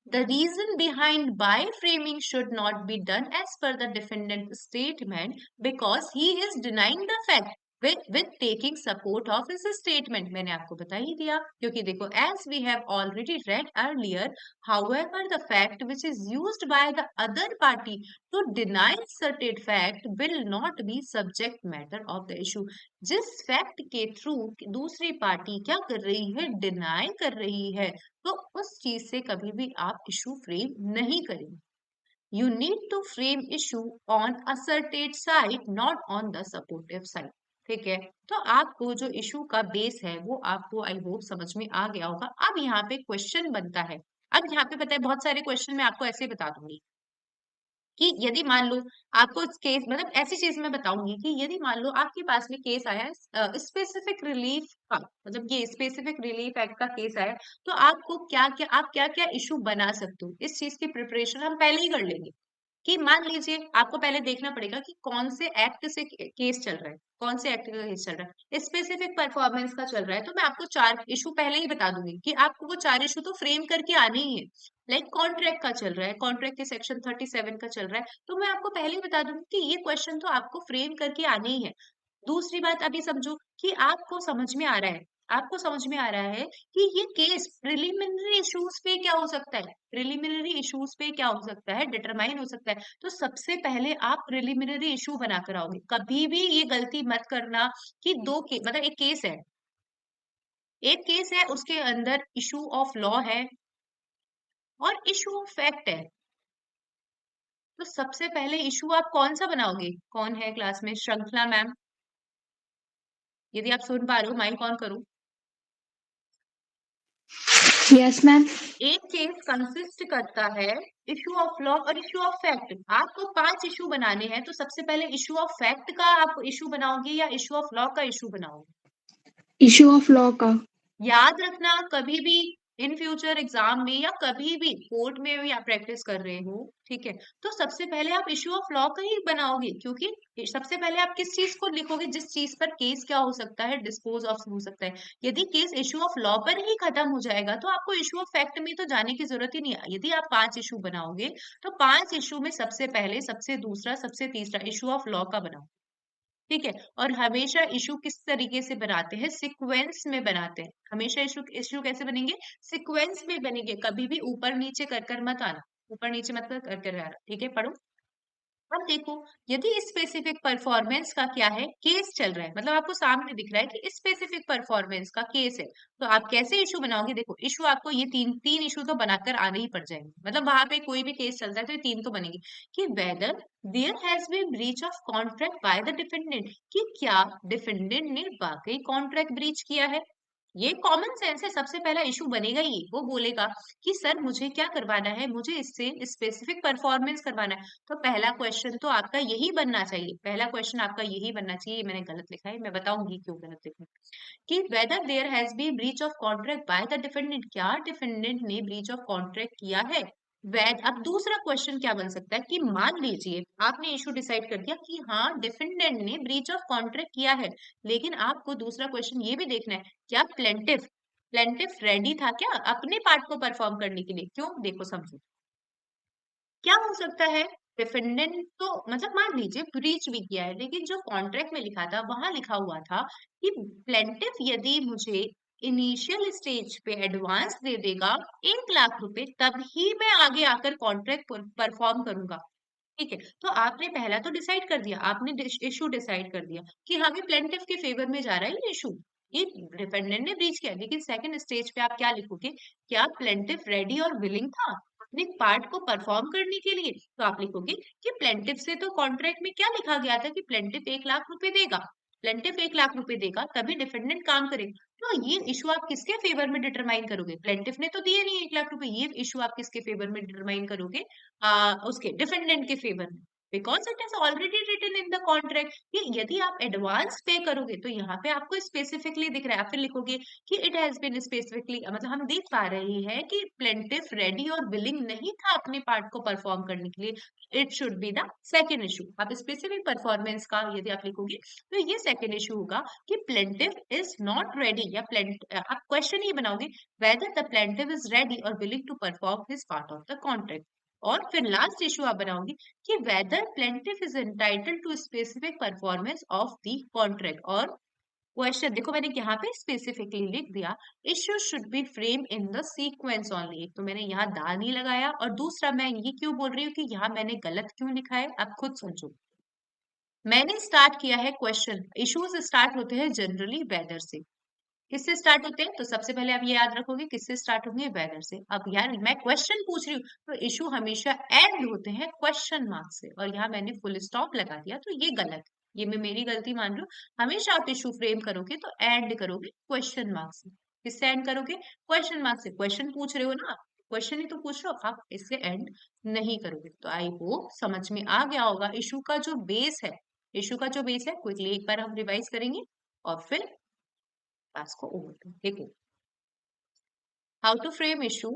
the reason behind by framing should not be done as per the defendant's statement because he is denying the fact with taking support of his statement. मैंने आपको बता ही दिया क्योंकि देखो as we have already read earlier, however the fact which is used by the other party to deny certain fact will not be subject matter of the issue. जिस fact के through दूसरी party क्या कर रही है, deny कर रही है, तो उस चीज से कभी भी आप इशू फ्रेम नहीं करेंगे। You need to frame issue on asserted side, not on the supportive side. ठीक है, तो आपको जो इशू का बेस है वो आपको आई होप समझ में आ गया होगा। अब यहाँ पे क्वेश्चन बनता है। अब यहाँ पे पता है बहुत सारे क्वेश्चन मैं आपको ऐसे बता दूंगी कि यदि मान लो आपको केस, मतलब ऐसी चीज मैं बताऊंगी कि यदि मान लो आपके पास में केस आया है स्पेसिफिक रिलीफ का, मतलब ये स्पेसिफिक रिलीफ एक्ट का केस आया है, तो आपको क्या क्या इशू बना सकते हो, इस चीज की प्रिपरेशन हम पहले ही कर लेंगे। कि मान लीजिए आपको पहले देखना पड़ेगा कि कौन से एक्ट से केस चल रहा है, कौन से एक्ट का केस चल रहा है। स्पेसिफिक परफॉर्मेंस का चल रहा है तो मैं आपको 4 इशू पहले ही बता दूंगी कि आपको वो 4 इशू तो फ्रेम करके आने ही है। लाइक कॉन्ट्रैक्ट का चल रहा है, कॉन्ट्रैक्ट के सेक्शन 37 का चल रहा है, तो मैं आपको पहले ही बता दूंगी कि ये क्वेश्चन तो आपको फ्रेम करके आने ही है। दूसरी बात अभी समझो कि आपको समझ में आ रहा है, आपको समझ में आ रहा है कि ये केस प्रिलिमिनरी इश्यूज पे क्या हो सकता है, प्रिलिमिनरी इश्यूज पे क्या हो सकता है, डिटरमाइन हो सकता है। तो सबसे पहले आप प्रिलिमिनरी इशू बना कर आओगे। कभी भी ये गलती मत करना कि मतलब एक केस है उसके अंदर इशू ऑफ लॉ है और इशू ऑफ फैक्ट है। तो सबसे पहले इशू आप कौन सा बनाओगे। कौन है क्लास में, श्रृंखला मैम, यदि आप सुन पा रहे हो माइक ऑन करो। Yes ma'am. एक केस कंसिस्ट करता है इशू ऑफ लॉ और इशू ऑफ फैक्ट। आपको 5 इशू बनाने हैं, तो सबसे पहले इशू ऑफ फैक्ट का आप इशू बनाओगे या इशू ऑफ लॉ का इशू बनाओगे। इशू ऑफ लॉ का। याद रखना कभी भी इन फ्यूचर एग्जाम में या कभी भी कोर्ट में भी आप प्रैक्टिस कर रहे हो, ठीक है, तो सबसे पहले आप इश्यू ऑफ लॉ का ही बनाओगे, क्योंकि सबसे पहले आप किस चीज को लिखोगे, जिस चीज पर केस क्या हो सकता है, डिस्पोज ऑफ हो सकता है। यदि केस इश्यू ऑफ लॉ पर ही खत्म हो जाएगा तो आपको इश्यू ऑफ फैक्ट में तो जाने की जरूरत ही नहीं है। यदि आप 5 इश्यू बनाओगे तो 5 इश्यू में सबसे पहले, सबसे दूसरा, सबसे तीसरा इश्यू ऑफ लॉ का बनाओ, ठीक है। और हमेशा इशू किस तरीके से बनाते हैं, सीक्वेंस में बनाते हैं। हमेशा इशू इशू कैसे बनेंगे, सीक्वेंस में बनेंगे, कभी भी ऊपर नीचे कर कर मत आना, ऊपर नीचे मत कर कर आना, ठीक है। पढ़ो। अब देखो, यदि स्पेसिफिक परफॉर्मेंस का क्या है, केस चल रहा है, मतलब आपको सामने दिख रहा है कि स्पेसिफिक परफॉर्मेंस का केस है, तो आप कैसे इशू बनाओगे। देखो, इशू आपको ये तीन तीन इशू तो बनाकर आने ही पड़ जाएंगे, मतलब वहां पे कोई भी केस चलता है तो ये तीन तो बनेंगे, कि whether there has been breach of contract by the defendant, कि क्या डिफेंडेंट ने वाकई कॉन्ट्रैक्ट ब्रीच किया है। ये कॉमन सेंस है, सबसे पहला इशू बनेगा ही, वो बोलेगा कि सर मुझे क्या करवाना है, मुझे इससे स्पेसिफिक परफॉर्मेंस करवाना है। तो पहला क्वेश्चन तो आपका यही बनना चाहिए, पहला क्वेश्चन आपका यही बनना चाहिए। ये मैंने गलत लिखा है, मैं बताऊंगी क्यों गलत लिखा है। कि whether there has been breach of contract by the defendant, क्या डिफेंडेंट ने ब्रीच ऑफ कॉन्ट्रैक्ट किया है। वैद अब दूसरा क्वेश्चन क्या बन सकता है, कि मान लीजिए आपने इशू डिसाइड कर दिया कि हाँ डिफेंडेंट ने ब्रीच ऑफ कॉन्ट्रैक्ट किया है, लेकिन आपको दूसरा क्वेश्चन ये भी देखना है, क्या प्लेंटिफ प्लेंटिफ रेडी था क्या अपने पार्ट को परफॉर्म करने के लिए। क्यों, देखो समझो क्या हो सकता है। डिफेंडेंट तो मतलब मान लीजिए ब्रीच भी किया है, लेकिन जो कॉन्ट्रैक्ट में लिखा था वहां लिखा हुआ था कि प्लेंटिफ यदि मुझे इनिशियल स्टेज पे एडवांस दे देगा 1 लाख रुपए, तभी मैं आगे आकर कॉन्ट्रैक्ट परफॉर्म करूंगा, ठीक है। तो आपने पहला तो डिसाइड कर दिया, आपने इशू डिसाइड कर दिया कि हाँ प्लेंटिफ के फेवर में जा रहा है ये इशू, ये डिफेंडेंट ने ब्रीच किया, लेकिन सेकंड स्टेज पे आप क्या लिखोगे, क्या प्लेंटिफ रेडी और विलिंग था अपने पार्ट को परफॉर्म करने के लिए। तो आप लिखोगे कि प्लेंटिफ से तो कॉन्ट्रैक्ट में क्या लिखा गया था कि प्लेंटिफ 1 लाख रुपए देगा, प्लेंटिफ 1 लाख रुपए देगा तभी डिफेंडेंट काम करेगा। तो ये इशू आप किसके फेवर में डिटरमाइन करोगे, प्लेंटिफ ने तो दिए नहीं 1 लाख रुपए, ये इशू आप किसके फेवर में डिटरमाइन करोगे, उसके डिफेंडेंट के फेवर में, because it is already written in the contract कि यदि आप एडवांस पे करोगे तो यहाँ पे आपको स्पेसिफिकली दिख रहा है, आप फिर लिखोगे कि इट हैज बीन स्पेसिफिकली, मतलब हम देख पा रहे हैं कि प्लेंटिफ रेडी और विलिंग नहीं था अपने पार्ट को परफॉर्म करने के लिए, it should be the second issue. आप स्पेसिफिक परफॉर्मेंस का यदि आप लिखोगे तो ये सेकेंड इशू होगा कि प्लेंटिफ इज नॉट रेडी, या प्लेंट आप क्वेश्चन ही बनाओगे whether the plaintiff is ready or willing to perform his part of the contract। और फिर लास्ट इशू आप बनाओगे कि whether plaintiff is entitled to specific performance of the contract। और question देखो मैंने यहाँ पे स्पेसिफिकली लिख दिया, issue should be frame in the sequence only. एक तो मैंने यहाँ दा नहीं लगाया, और दूसरा मैं ये क्यों बोल रही हूँ कि यहाँ मैंने गलत क्यों लिखा है, आप खुद सोचो। मैंने स्टार्ट किया है क्वेश्चन, इश्यूज स्टार्ट होते हैं जनरली वेदर से, किससे स्टार्ट होते हैं, तो सबसे पहले आप ये याद रखोगे किससे स्टार्ट होंगे, वेदर से। अब यार मैं क्वेश्चन पूछ रही हूँ तो इशू हमेशा एंड होते हैं क्वेश्चन मार्क से, और यहाँ मैंने फुल स्टॉप लगा दिया तो ये गलत है, ये मैं मेरी गलती मान रही हूँ। हमेशा आप इशू फ्रेम करोगे तो एंड करोगे क्वेश्चन मार्क से। किससे एंड करोगे, क्वेश्चन मार्क से, क्वेश्चन पूछ रहे हो ना, क्वेश्चन ही तो पूछ रहे हो, आप इससे एंड नहीं करोगे। तो आई होप समझ में आ गया होगा इशू का जो बेस है, इशू का जो बेस है क्विकली एक बार हम रिवाइज करेंगे और फिर क्लास को ओवर। देखो, हाउ टू फ्रेम इशू,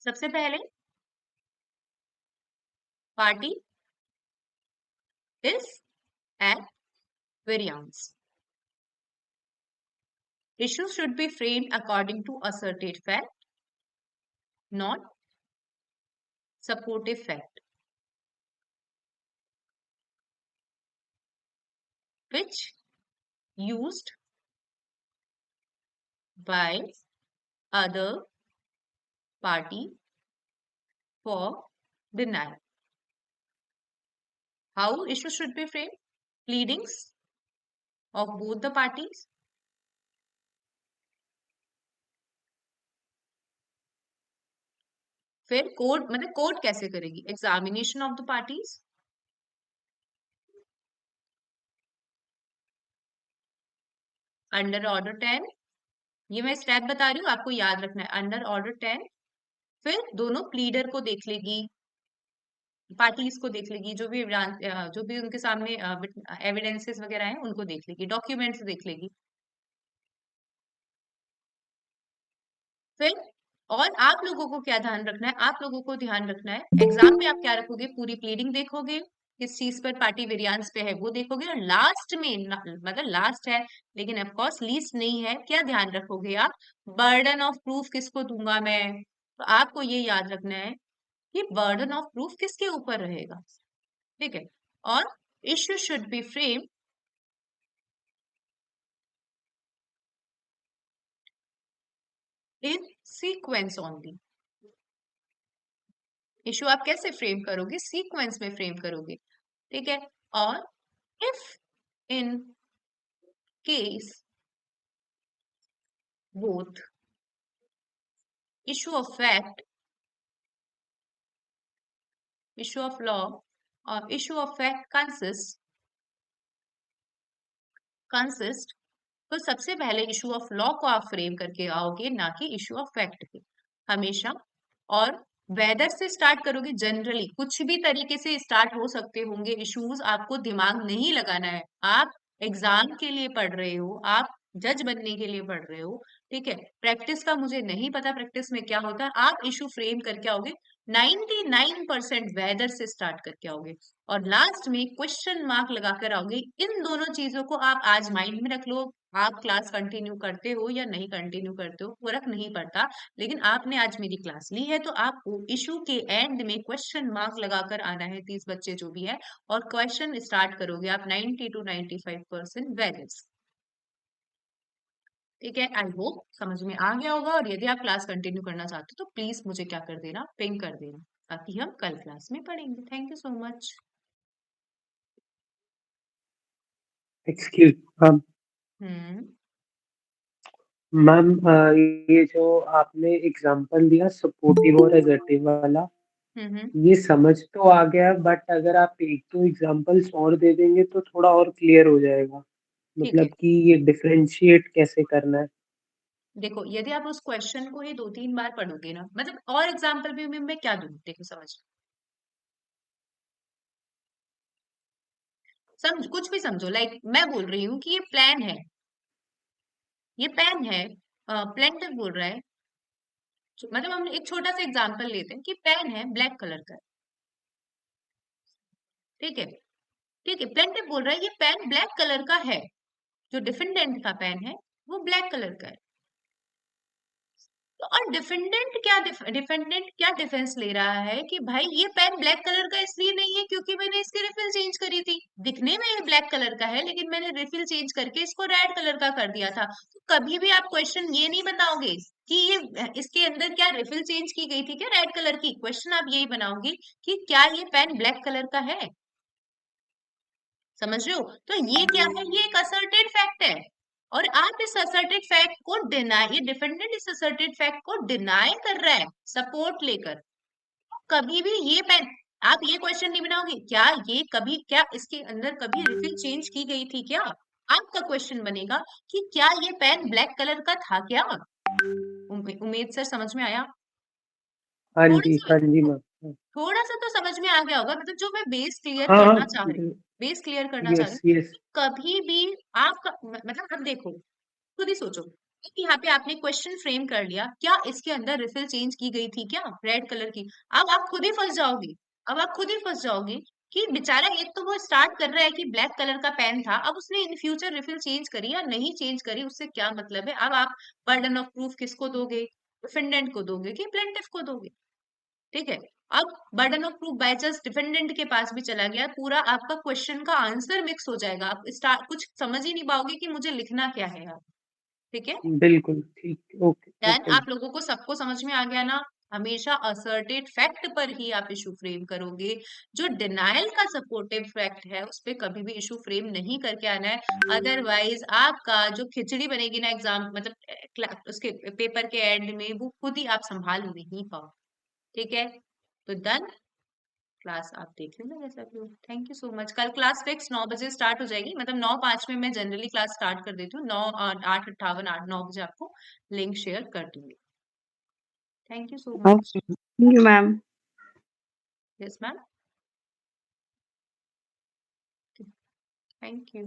सबसे पहले party is at variance, issue should be framed according to asserted fact, not supportive fact, which used by other party for denial। How issue should be framed, pleadings of both the parties, फिर court, मतलब court कैसे करेगी, examination of the parties, under order 10, ये मैं step बता रही हूँ आपको याद रखना है, अंडर ऑर्डर 10। फिर दोनों प्लीडर को देख लेगी, पार्टीज को देख लेगी, जो भी उनके सामने एविडेंसेस वगैरह हैं उनको देख लेगी, डॉक्यूमेंट्स देख लेगी। फिर और आप लोगों को क्या ध्यान रखना है, आप लोगों को ध्यान रखना है एग्जाम में आप क्या रखोगे, पूरी प्लीडिंग देखोगे, किस चीज पर पार्टी वेरिएंस पे है वो देखोगे, और लास्ट में मतलब लास्ट है लेकिन ऑफ कोर्स लीस्ट नहीं है, क्या ध्यान रखोगे आप, बर्डन ऑफ प्रूफ किसको दूंगा मैं। तो आपको ये याद रखना है कि बर्डन ऑफ प्रूफ किसके ऊपर रहेगा, ठीक है। और issue should be frame in sequence only. Issue आप कैसे फ्रेम करोगे, सीक्वेंस में फ्रेम करोगे, ठीक है। और if in case both issue of fact, issue of law और इशू ऑफ फैक्ट कंसिस्ट, तो सबसे पहले इशू ऑफ लॉ को आप फ्रेम करके आओगे, ना कि इशू ऑफ फैक्ट के, हमेशा। और वेदर से स्टार्ट करोगे, जनरली कुछ भी तरीके से स्टार्ट हो सकते होंगे इश्यूज, आपको दिमाग नहीं लगाना है। आप एग्जाम के लिए पढ़ रहे हो, आप जज बनने के लिए पढ़ रहे हो, ठीक है। प्रैक्टिस का मुझे नहीं पता प्रैक्टिस में क्या होता है, आप इशू फ्रेम करके आओगे, 99% वेदर से स्टार्ट करके आओगे, और लास्ट में क्वेश्चन मार्क लगाकर आओगे। इन दोनों चीजों को आप आज माइंड में रख लो, आप क्लास कंटिन्यू करते हो या नहीं कंटिन्यू करते हो फर्क नहीं पड़ता, लेकिन आपने आज मेरी क्लास ली है तो आपको इशू के एंड में क्वेश्चन मार्क लगाकर आना है, 30 बच्चे जो भी है, और क्वेश्चन स्टार्ट करोगे आप 90 to 95% वैलिड, ठीक है। आई होप समझ में आ गया होगा, और यदि आप क्लास कंटिन्यू करना चाहते हो तो प्लीज मुझे क्या कर देना, पिंग कर देना, ताकि हम कल क्लास में पढ़ेंगे। Thank you so much. Excuse ma'am. Hmm ma'am, ये जो आपने एग्जांपल दिया सपोर्टिव और एसर्टिव वाला, हम्म। ये समझ तो आ गया, बट अगर आप एक दो एग्जांपल्स और दे देंगे तो थोड़ा और क्लियर हो जाएगा, ठीक है, मतलब कि ये डिफरेंशिएट कैसे करना है। देखो यदि आप उस क्वेश्चन को ही 2-3 बार पढ़ोगे ना, मतलब और एग्जाम्पल भी मैं क्या दूं, देखो समझ, समझ कुछ भी समझो, लाइक मैं बोल रही हूँ कि ये प्लान है, ये पेन है, प्लेंटिव बोल रहा है, मतलब हम एक छोटा सा एग्जांपल लेते हैं कि पेन है ब्लैक कलर का, ठीक है, ठीक है, प्लेंटिव बोल रहा है ये पेन ब्लैक कलर का है, जो डिफेंडेंट का पेन है वो ब्लैक कलर का है। तो और डिफेंडेंट क्या डिफेंस ले रहा है कि भाई ये पेन ब्लैक कलर का इसलिए नहीं है क्योंकि मैंने इसकी रिफिल चेंज करी थी, दिखने में ये ब्लैक कलर का है लेकिन मैंने रिफिल चेंज करके इसको रेड कलर का कर दिया था। तो कभी भी आप क्वेश्चन ये नहीं बताओगे कि ये इसके अंदर क्या रिफिल चेंज की गई थी क्या रेड कलर की, क्वेश्चन आप यही बनाओगे कि क्या ये पेन ब्लैक कलर का है। समझ रहे हो, तो ये क्या है, ये एक असर्टेड फैक्ट है, और आप इस असर्टेड फैक्ट को डिनाई, ये डिफेंडेंट इस असर्टेड फैक्ट को डिनाई कर रहा है सपोर्ट लेकर। कभी भी ये पेन, आप ये क्वेश्चन नहीं बनाओगे क्या ये कभी, क्या इसके अंदर कभी रिफिल चेंज की गई थी क्या, आपका क्वेश्चन बनेगा कि क्या ये पेन ब्लैक कलर का था क्या। उम्मीद सर समझ में आया, हाँ थोड़ा जी, सा, हाँ जी मैम। थोड़ा सा तो समझ में आ गया होगा, मतलब जो मैं बेस क्लियर हाँ हाँ, करना चाह रही हूँ, बेस क्लियर करना चाह रही यस हूँ यस। कि कभी भी आपका मतलब अब देखो, खुद ही सोचो कि यहाँ पे आपने क्वेश्चन फ्रेम कर लिया, क्या इसके अंदर रिफिल चेंज की गई थी क्या रेड कलर की, अब आप खुद ही फंस जाओगे, अब आप खुद ही फंस जाओगे कि बेचारा एक तो वो स्टार्ट कर रहा है कि ब्लैक कलर का पेन था, अब उसने इन फ्यूचर रिफिल चेंज करी या नहीं चेंज करी उससे क्या मतलब है। अब आप बर्डन ऑफ प्रूफ किसको दोगे, डिफेंडेंट को दोगे कि प्लेंटिफ को दोगे, ठीक है। अब burden of proof by chance defendant के पास भी चला गया, पूरा आपका क्वेश्चन का आंसर मिक्स हो जाएगा, आप स्टार्ट कुछ समझ ही नहीं पाओगे कि मुझे लिखना क्या है यार, ठीक है। बिल्कुल ठीक, ओके देन ओके। आप लोगों को सबको समझ में आ गया ना, हमेशा असर्टेड फैक्ट पर ही आप इशू फ्रेम करोगे, जो डिनायल का सपोर्टिव फैक्ट है उस पे कभी भी इशू फ्रेम नहीं करके आना है, अदरवाइज आपका जो खिचड़ी बनेगी ना एग्जाम मतलब उसके पेपर के एंड में वो खुद ही आप संभाल नहीं पाओ, ठीक है। तो डन, क्लास आप देख लेना जैसा भी हो। थैंक यू सो मच, कल क्लास फिक्स 9 बजे स्टार्ट हो जाएगी, मतलब 9:05 में मैं जनरली क्लास स्टार्ट कर देती हूँ, 9:08 58 8 9 बजे आपको लिंक शेयर कर दूंगी। Thank you so much. Okay, thank you ma'am. Yes ma'am. Thank you.